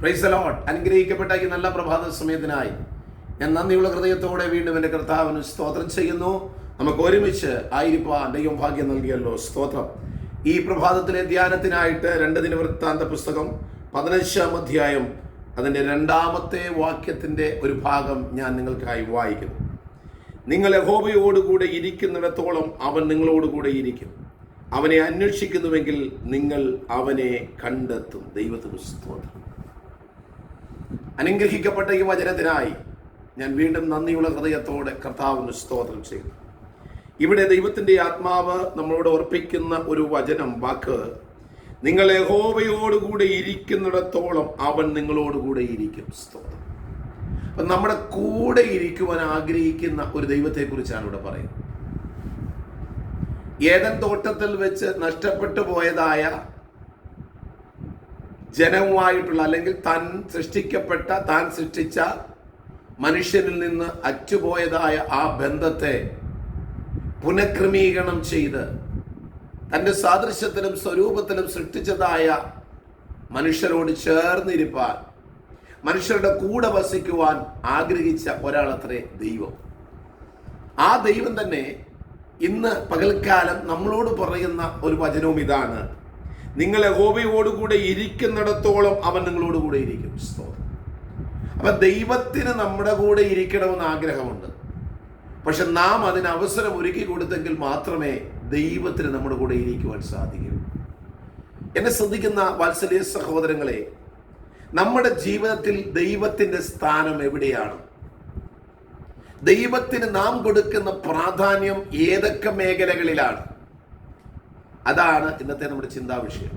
Praise the Lord. അനുഗ്രഹിക്കപ്പെട്ട ഈ നല്ല പ്രഭാത സമയത്തിനായി ഞാൻ നന്ദിയുള്ള ഹൃദയത്തോടെ വീണ്ടും എൻ്റെ കർത്താവിന് സ്തോത്രം ചെയ്യുന്നു. നമുക്ക് ഒരുമിച്ച് ആയിരിക്കാൻ ദൈവം ഭാഗ്യം നൽകിയല്ലോ. സ്തോത്രം. ഈ പ്രഭാതത്തിലെ ധ്യാനത്തിനായിട്ട് 2 ദിനവൃത്താന്ത പുസ്തകം 15-ാം അധ്യായം അതിൻ്റെ 2-ാമത്തെ വാക്യത്തിൻ്റെ ഒരു ഭാഗം ഞാൻ നിങ്ങൾക്കായി വായിക്കുന്നു. നിങ്ങൾ യഹോവയോടുകൂടെ ഇരിക്കുന്നിടത്തോളം അവൻ നിങ്ങളോടുകൂടെ ഇരിക്കും. അവനെ അന്വേഷിക്കുന്നുവെങ്കിൽ നിങ്ങൾ അവനെ കണ്ടെത്തും. ദൈവത്തിന് സ്തോത്രം. അനുഗ്രഹിക്കപ്പെട്ട ഈ വചനത്തിനായി ഞാൻ വീണ്ടും നന്ദിയുള്ള ഹൃദയത്തോടെ കർത്താവിന് സ്തോത്രം ചെയ്യുന്നു. ഇവിടെ ദൈവത്തിൻ്റെ ആത്മാവ് നമ്മളോട് ഓർപ്പിക്കുന്ന ഒരു വാക്ക്, നിങ്ങൾ യഹോവയോടുകൂടെ ഇരിക്കുന്നിടത്തോളം അവൻ നിങ്ങളോടുകൂടെ ഇരിക്കും. സ്തോത്രം. അപ്പം നമ്മുടെ കൂടെ ഇരിക്കുവാൻ ആഗ്രഹിക്കുന്ന ഒരു ദൈവത്തെക്കുറിച്ചാണ് ഇവിടെ പറയുന്നത്. ഏദൻ തോട്ടത്തിൽ വെച്ച് നഷ്ടപ്പെട്ടു പോയതായ ജനവുമായിട്ടുള്ള, അല്ലെങ്കിൽ താൻ സൃഷ്ടിച്ച മനുഷ്യനിൽ നിന്ന് അറ്റുപോയതായ ആ ബന്ധത്തെ പുനഃക്രമീകരണം ചെയ്ത് തൻ്റെ സാദൃശ്യത്തിലും സ്വരൂപത്തിലും സൃഷ്ടിച്ചതായ മനുഷ്യരോട് ചേർന്നിരിപ്പാൻ, മനുഷ്യരുടെ കൂടെ വസിക്കുവാൻ ആഗ്രഹിച്ച ഒരാളത്രേ ദൈവം. ആ ദൈവം തന്നെ ഇന്ന് പകൽക്കാലം നമ്മളോട് പറയുന്ന ഒരു വചനവും ഇതാണ്: നിങ്ങൾ യഹോവയോടുകൂടെ ഇരിക്കുന്നിടത്തോളം അവൻ നിങ്ങളോടുകൂടെ ഇരിക്കും. സ്തോത്രം. അപ്പൊ ദൈവത്തിന് നമ്മുടെ കൂടെ ഇരിക്കണമെന്ന് ആഗ്രഹമുണ്ട്. പക്ഷെ നാം അതിന് അവസരം ഒരുക്കി കൊടുത്തെങ്കിൽ മാത്രമേ ദൈവത്തിന് നമ്മുടെ കൂടെ ഇരിക്കുവാൻ സാധിക്കൂ. എന്നെ ശ്രദ്ധിക്കുന്ന വാത്സല്യ സഹോദരങ്ങളെ, നമ്മുടെ ജീവിതത്തിൽ ദൈവത്തിന്റെ സ്ഥാനം എവിടെയാണ്? ദൈവത്തിന് നാം കൊടുക്കുന്ന പ്രാധാന്യം ഏതൊക്കെ മേഖലകളിലാണ്? അതാണ് ഇന്നത്തെ നമ്മുടെ ചിന്താ വിഷയം.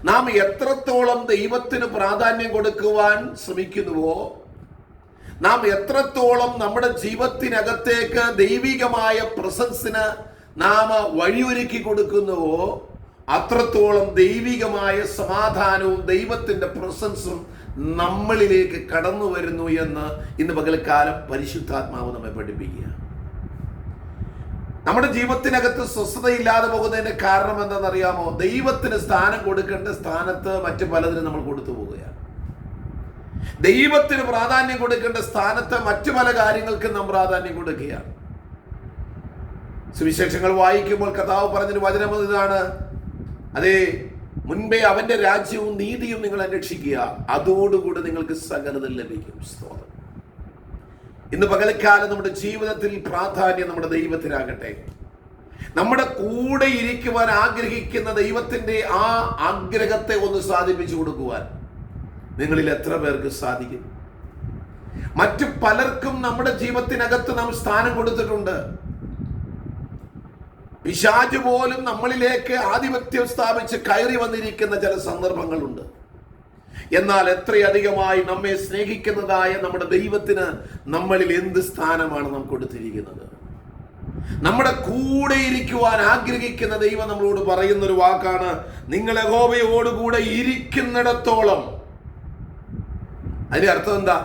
നാം എത്രത്തോളം ദൈവത്തിന് പ്രാധാന്യം കൊടുക്കുവാൻ ശ്രമിക്കുന്നുവോ, നാം എത്രത്തോളം നമ്മുടെ ജീവിതത്തിനകത്തേക്ക് ദൈവികമായ പ്രസൻസിന് നാം വഴിയൊരുക്കി കൊടുക്കുന്നുവോ, അത്രത്തോളം ദൈവികമായ സമാധാനവും ദൈവത്തിന്റെ പ്രസൻസും നമ്മളിലേക്ക് കടന്നു വരുന്നു എന്ന് ഇന്ന് പകൽക്കാലം പരിശുദ്ധാത്മാവ് നമ്മെ പഠിപ്പിക്കുക. നമ്മുടെ ജീവിതത്തിനകത്ത് സ്വസ്ഥതയില്ലാതെ പോകുന്നതിന്റെ കാരണം എന്താണെന്നറിയാമോ? ദൈവത്തിന് സ്ഥാനം കൊടുക്കേണ്ട സ്ഥാനത്ത് മറ്റു പലതിനും നമ്മൾ കൊടുത്തു പോവുകയാണ്. ദൈവത്തിന് പ്രാധാന്യം കൊടുക്കേണ്ട സ്ഥാനത്ത് മറ്റു പല കാര്യങ്ങൾക്കും നാം പ്രാധാന്യം കൊടുക്കുകയാണ്. സുവിശേഷങ്ങൾ വായിക്കുമ്പോൾ കർത്താവ് പറഞ്ഞൊരു വചനം ഇതാണ്: അതേ, മുൻപേ അവന്റെ രാജ്യവും നീതിയും നിങ്ങൾ അന്വേഷിക്കുക, അതോടുകൂടി നിങ്ങൾക്ക് സകലതും ലഭിക്കും. സ്തോത്രം. ഇന്ന് പകൽക്കാലം നമ്മുടെ ജീവിതത്തിൽ പ്രാധാന്യം നമ്മുടെ ദൈവത്തിനാകട്ടെ. നമ്മുടെ കൂടെ ഇരിക്കുവാൻ ആഗ്രഹിക്കുന്ന ദൈവത്തിന്റെ ആ ആഗ്രഹത്തെ ഒന്ന് സാധിപ്പിച്ചു കൊടുക്കുവാൻ നിങ്ങളിൽ എത്ര പേർക്ക് സാധിക്കും? മറ്റു പലർക്കും നമ്മുടെ ജീവിതത്തിനകത്ത് നാം സ്ഥാനം കൊടുത്തിട്ടുണ്ട്. പിശാച് പോലും നമ്മളിലേക്ക് ആധിപത്യം സ്ഥാപിച്ച് കയറി വന്നിരിക്കുന്ന ചില സന്ദർഭങ്ങളുണ്ട്. എന്നാൽ എത്രയധികമായി നമ്മെ സ്നേഹിക്കുന്നതായ നമ്മുടെ ദൈവത്തിന് നമ്മളിൽ എന്ത് സ്ഥാനമാണ് നാം കൊടുത്തിരിക്കുന്നത്? നമ്മുടെ കൂടെ ഇരിക്കുവാൻ ആഗ്രഹിക്കുന്ന ദൈവം നമ്മളോട് പറയുന്ന ഒരു വാക്കാണ്: നിങ്ങൾ യഹോവയോടുകൂടെ ഇരിക്കുന്നിടത്തോളം. അതിന്റെ അർത്ഥം എന്താ?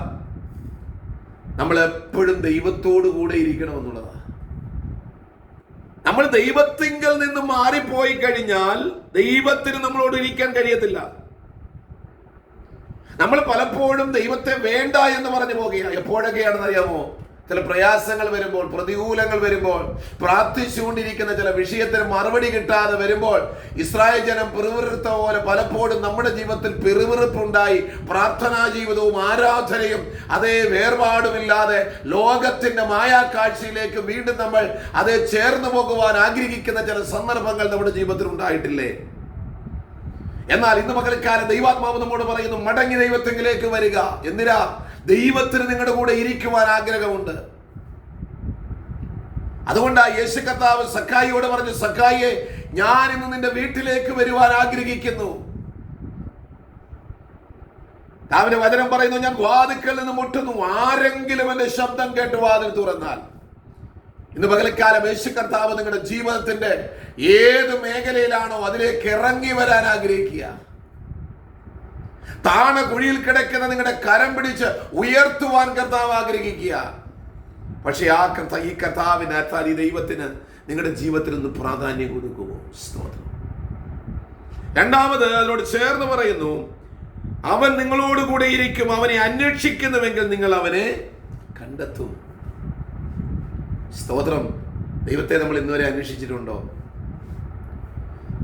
നമ്മൾ എപ്പോഴും ദൈവത്തോടു കൂടെ ഇരിക്കണമെന്നുള്ളതാണ്. നമ്മൾ ദൈവത്തിങ്കൽ നിന്ന് മാറിപ്പോയി കഴിഞ്ഞാൽ ദൈവത്തിന് നമ്മളോട് ഇരിക്കാൻ കഴിയത്തില്ല. നമ്മൾ പലപ്പോഴും ദൈവത്തെ വേണ്ട എന്ന് പറഞ്ഞു പോകുകയാണ്. എപ്പോഴൊക്കെയാണെന്ന് അറിയാമോ? ചില പ്രയാസങ്ങൾ വരുമ്പോൾ, പ്രതികൂലങ്ങൾ വരുമ്പോൾ, പ്രാർത്ഥിച്ചുകൊണ്ടിരിക്കുന്ന ചില വിഷയത്തിന് മറുപടി കിട്ടാതെ വരുമ്പോൾ ഇസ്രായേൽ ജനം പിറുവിറുത്ത പോലെ പലപ്പോഴും നമ്മുടെ ജീവിതത്തിൽ പിറുവിറുപ്പുണ്ടായി പ്രാർത്ഥനാ ജീവിതവും ആരാധനയും അതേ വേർപാടുമില്ലാതെ ലോകത്തിന്റെ മായാക്കാഴ്ചയിലേക്ക് വീണ്ടും നമ്മൾ അതേ ചേർന്ന് പോകുവാൻ ആഗ്രഹിക്കുന്ന ചില സന്ദർഭങ്ങൾ നമ്മുടെ ജീവിതത്തിൽ ഉണ്ടായിട്ടില്ലേ? എന്നാൽ ഇന്ന് പകൽക്കാലം ദൈവാത്മാവ് നമ്മോട് പറയുന്നു: മടങ്ങി ദൈവത്തിലേക്ക് വരിക. എന്തിനാ? ദൈവത്തിന് നിങ്ങളുടെ കൂടെ ഇരിക്കുവാൻ ആഗ്രഹമുണ്ട്. അതുകൊണ്ടാ യേശു കർത്താവ് സക്കായിയോട് പറഞ്ഞു: സക്കായിയെ, ഞാൻ ഇന്ന് നിന്റെ വീട്ടിലേക്ക് വരുവാൻ ആഗ്രഹിക്കുന്നു. അവന്റെ വചനം പറയുന്നു: ഞാൻ വാതിൽക്കൽ നിന്ന് മുട്ടുന്നു, ആരെങ്കിലും എന്റെ ശബ്ദം കേട്ട് വാതിൽ തുറന്നാൽ. ഇന്ന് പകൽക്കാലം യേശു കർത്താവ് നിങ്ങളുടെ ജീവിതത്തിന്റെ ഏത് മേഖലയിലാണോ അതിലേക്ക് ഇറങ്ങി വരാൻ ആഗ്രഹിക്കുക. താണ കുഴിയിൽ കിടക്കുന്ന നിങ്ങളുടെ കരം പിടിച്ച് ഉയർത്തുവാൻ കർത്താവ് ആഗ്രഹിക്കുക. പക്ഷെ ഈ കർത്താവിന് ഈ ദൈവത്തിന് നിങ്ങളുടെ ജീവിതത്തിൽ നിന്ന് പ്രാധാന്യം കൊടുക്കുമോ? സ്തോത്രം. രണ്ടാമത് അതിനോട് ചേർന്ന് പറയുന്നു: അവൻ നിങ്ങളോട് കൂടെ ഇരിക്കും. അവനെ അന്വേഷിക്കുന്നുവെങ്കിൽ നിങ്ങൾ അവനെ കണ്ടെത്തും. സ്തോത്രം. ദൈവത്തെ നമ്മൾ ഇന്നുവരെ അന്വേഷിച്ചിട്ടുണ്ടോ?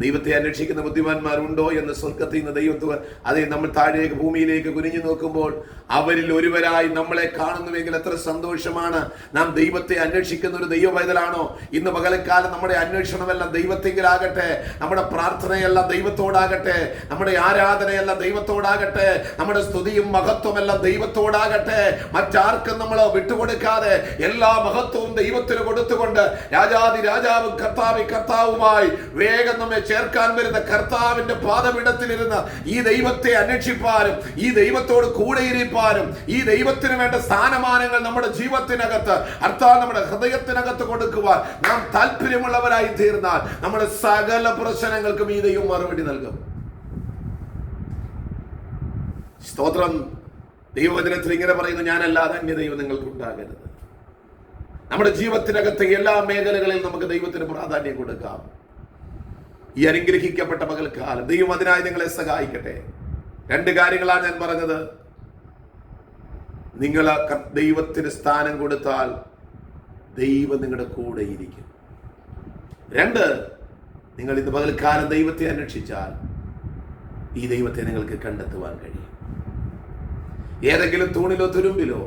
ദൈവത്തെ അന്വേഷിക്കുന്ന ബുദ്ധിമാന്മാരുണ്ടോ എന്ന് സ്വർഗത്തിൽ നിന്ന് ദൈവത്തെ അതേ നമ്മൾ താഴേക്ക് ഭൂമിയിലേക്ക് കുനിഞ്ഞു നോക്കുമ്പോൾ അവരിൽ ഒരുവരായി നമ്മളെ കാണുന്നുവെങ്കിൽ എത്ര സന്തോഷമാണ്. നാം ദൈവത്തെ അന്വേഷിക്കുന്ന ഒരു ദൈവ പൈതലാണോ? ഇന്ന് പകലക്കാലം നമ്മുടെ അന്വേഷണമെല്ലാം ദൈവത്തെങ്കിലാകട്ടെ, നമ്മുടെ പ്രാർത്ഥനയെല്ലാം ദൈവത്തോടാകട്ടെ, നമ്മുടെ ആരാധനയെല്ലാം ദൈവത്തോടാകട്ടെ, നമ്മുടെ സ്തുതിയും മഹത്വമെല്ലാം ദൈവത്തോടാകട്ടെ. മറ്റാർക്കും നമ്മൾ വിട്ടുകൊടുക്കാതെ എല്ലാ മഹത്വവും ദൈവത്തിന് കൊടുത്തുകൊണ്ട് രാജാതി രാജാവും കർത്താവി കർത്താവുമായി വേഗം നമ്മെ ചേർക്കാൻ വരുന്ന കർത്താവിന്റെ പാദപീഠത്തിലിരുന്ന് ഈ ദൈവത്തെ അന്വേഷിപ്പാനും ഈ ദൈവത്തോട് കൂടെ ഇരിപ്പാനും ഈ ദൈവത്തിന് വേണ്ട സ്ഥാനമാനങ്ങൾ നമ്മുടെ ജീവിതത്തിനകത്ത് അർത്ഥം നമ്മുടെ ഹൃദയത്തിനകത്ത് കൊടുക്കുവാൻ നാം താല്പര്യമുള്ളവരായി തീർന്നാൽ നമ്മുടെ സകല പ്രശ്നങ്ങൾക്കും ഈ ദൈവം മറുപടി നൽകും. സ്തോത്രം. ദൈവവചനത്തിൽ ഇങ്ങനെ പറയുന്നു, ഞാനല്ലാതെ അന്യ ദൈവം നിങ്ങൾക്ക് ഉണ്ടാകരുത്. നമ്മുടെ ജീവിതത്തിനകത്തെ എല്ലാ മേഖലകളിലും നമുക്ക് ദൈവത്തിന് പ്രാധാന്യം കൊടുക്കാം. ഈ അനുഗ്രഹിക്കപ്പെട്ട പകൽക്കാലം ദൈവം അതിനായി നിങ്ങളെ സഹായിക്കട്ടെ. രണ്ട് കാര്യങ്ങളാണ് ഞാൻ പറഞ്ഞത്. നിങ്ങൾ ദൈവത്തിന് സ്ഥാനം കൊടുത്താൽ ദൈവം നിങ്ങളുടെ കൂടെ ഇരിക്കും. രണ്ട്, നിങ്ങൾ ഇന്ന് പകൽക്കാലം ദൈവത്തെ അന്വേഷിച്ചാൽ ഈ ദൈവത്തെ നിങ്ങൾക്ക് കണ്ടെത്തുവാൻ കഴിയും. ഏതെങ്കിലും തൂണിലോ തുരുമ്പിലോ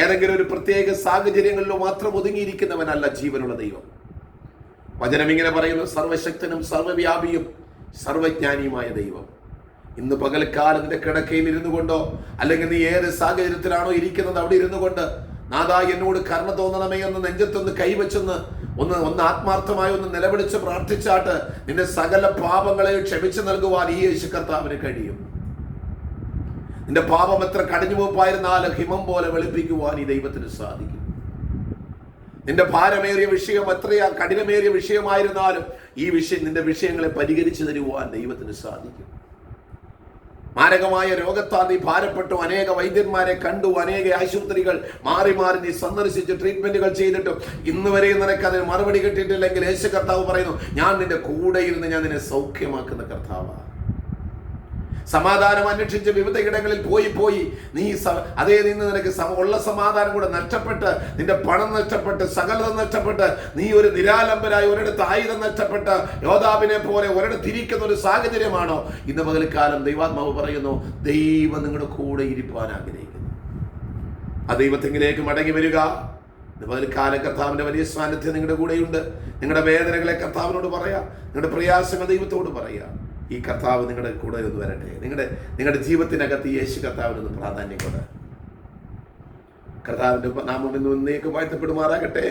ഏതെങ്കിലും ഒരു പ്രത്യേക സാഹചര്യങ്ങളിലോ മാത്രം ഒതുങ്ങിയിരിക്കുന്നവനല്ല ജീവനുള്ള ദൈവം. വചനം ഇങ്ങനെ പറയുന്നു, സർവശക്തനും സർവവ്യാപിയും സർവജ്ഞാനിയുമായ ദൈവം. ഇന്ന് പകൽക്കാലത്തിന്റെ കിടക്കയിൽ ഇരുന്നു കൊണ്ടോ അല്ലെങ്കിൽ നീ ഏത് സാഹചര്യത്തിലാണോ ഇരിക്കുന്നത് അവിടെ ഇരുന്നു കൊണ്ട് നാഥാ എന്നോട് കരുണ തോന്നണമേ എന്ന് നെഞ്ചത്തൊന്ന് കൈവച്ചൊന്ന് ഒന്ന് ആത്മാർത്ഥമായി ഒന്ന് നിലവിളിച്ച് പ്രാർത്ഥിച്ചാട്ട് നിന്റെ സകല പാപങ്ങളെ ക്ഷമിച്ചു നൽകുവാൻ ഈ യേശു കർത്താവിന് കഴിയും. നിന്റെ പാപം എത്ര കടിഞ്ഞുപോപ്പായിരുന്നാലും ഹിമം പോലെ വെളുപ്പിക്കുവാൻ ഈ ദൈവത്തിന് സാധിക്കും. നിന്റെ ഭാരമേറിയ വിഷയം എത്രയാ കഠിനമേറിയ വിഷയമായിരുന്നാലും ഈ നിന്റെ വിഷയങ്ങളെ പരിഹരിച്ചു തരുവാൻ ദൈവത്തിന് സാധിക്കും. മാരകമായ രോഗത്താൽ നീ ഭാരപ്പെട്ടു അനേക വൈദ്യന്മാരെ കണ്ടു, അനേക ആശുപത്രികൾ മാറി മാറി നീ സന്ദർശിച്ച് ട്രീറ്റ്മെന്റുകൾ ചെയ്തിട്ടും ഇന്ന് വരെ നിനക്ക് അതിന് മറുപടി കിട്ടിയിട്ടില്ലെങ്കിൽ യേശു കർത്താവ് പറയുന്നു, ഞാൻ നിന്റെ കൂടെ ഇരുന്ന് ഞാൻ നിന്നെ സൗഖ്യമാക്കുന്ന കർത്താവാണ്. സമാധാനം അന്വേഷിച്ച് വിവിധ ഇടങ്ങളിൽ പോയി നീ അതേ നിന്ന് നിനക്ക് ഉള്ള സമാധാനം കൂടെ നഷ്ടപ്പെട്ട് നിന്റെ പണം നഷ്ടപ്പെട്ട് സകലതും നഷ്ടപ്പെട്ട് നീ ഒരു നിരാലംബരായി ഒരിടത്ത് ആയുധം നഷ്ടപ്പെട്ട് യോദ്ധാവിനെ പോലെ ഒരിടത്ത് ഇരിക്കുന്ന ഒരു സാഹചര്യമാണോ? ഇന്ന് പകൽക്കാലം ദൈവാത്മാവ് പറയുന്നു, ദൈവം നിങ്ങളുടെ കൂടെ ഇരിപ്പാൻ ആഗ്രഹിക്കുന്നു. ആ ദൈവത്തിലേക്ക് മടങ്ങി വരിക. ഇന്ന് പകൽക്കാലം കർത്താവിന്റെ വലിയ സാന്നിധ്യം നിങ്ങളുടെ കൂടെയുണ്ട്. നിങ്ങളുടെ വേദനകളെ കർത്താവിനോട് പറയാം, നിങ്ങളുടെ പ്രയാസങ്ങൾ ദൈവത്തോട് പറയാം. ഈ കർത്താവ് നിങ്ങളുടെ കൂടെ ഒന്ന് വരട്ടെ. നിങ്ങളുടെ ജീവിതത്തിനകത്ത് യേശു കർത്താവിനൊന്ന് പ്രാധാന്യം കൊണ്ട് കർത്താവിന്റെ നാമം ഇന്ന് ഒന്നേക്ക് വാഴ്ത്തപ്പെടുമാറാകട്ടെ.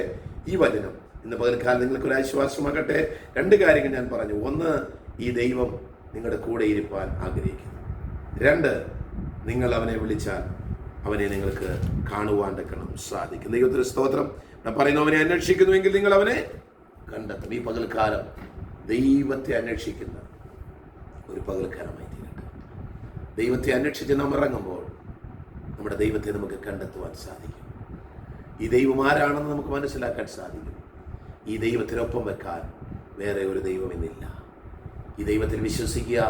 ഈ വചനം ഇന്ന് പകൽക്കാലം നിങ്ങൾക്കൊരു ആശ്വാസമാകട്ടെ. രണ്ട് കാര്യങ്ങൾ ഞാൻ പറഞ്ഞു. ഒന്ന്, ഈ ദൈവം നിങ്ങളുടെ കൂടെ ഇരിപ്പാൻ ആഗ്രഹിക്കുന്നു. രണ്ട്, നിങ്ങൾ അവനെ വിളിച്ചാൽ അവനെ നിങ്ങൾക്ക് കാണുവാൻ സാധിക്കും. ദൈവത്തിന് സ്തോത്രം. ഞാൻ പറയുന്നു, അവനെ അന്വേഷിക്കുന്നുവെങ്കിൽ നിങ്ങൾ അവനെ കണ്ടെത്തും. ഈ പകൽക്കാലം ദൈവത്തെ അന്വേഷിക്കുന്ന ഒരു പകൽക്കാലമായി തീരട്ടെ. ദൈവത്തെ അന്വേഷിച്ച് നാം ഇറങ്ങുമ്പോൾ നമ്മുടെ ദൈവത്തെ നമുക്ക് കണ്ടെത്തുവാൻ സാധിക്കും. ഈ ദൈവം ആരാണെന്ന് നമുക്ക് മനസ്സിലാക്കാൻ സാധിക്കും. ഈ ദൈവത്തിനൊപ്പം വെക്കാൻ വേറെ ഒരു ദൈവം ഇന്നില്ല. ഈ ദൈവത്തിൽ വിശ്വസിക്കുക,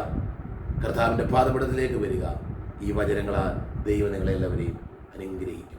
കർത്താവിൻ്റെ പാദപീഠത്തിലേക്ക് വരിക. ഈ വചനങ്ങളാൽ ദൈവം നിങ്ങളെല്ലാവരെയും അനുഗ്രഹിക്കും.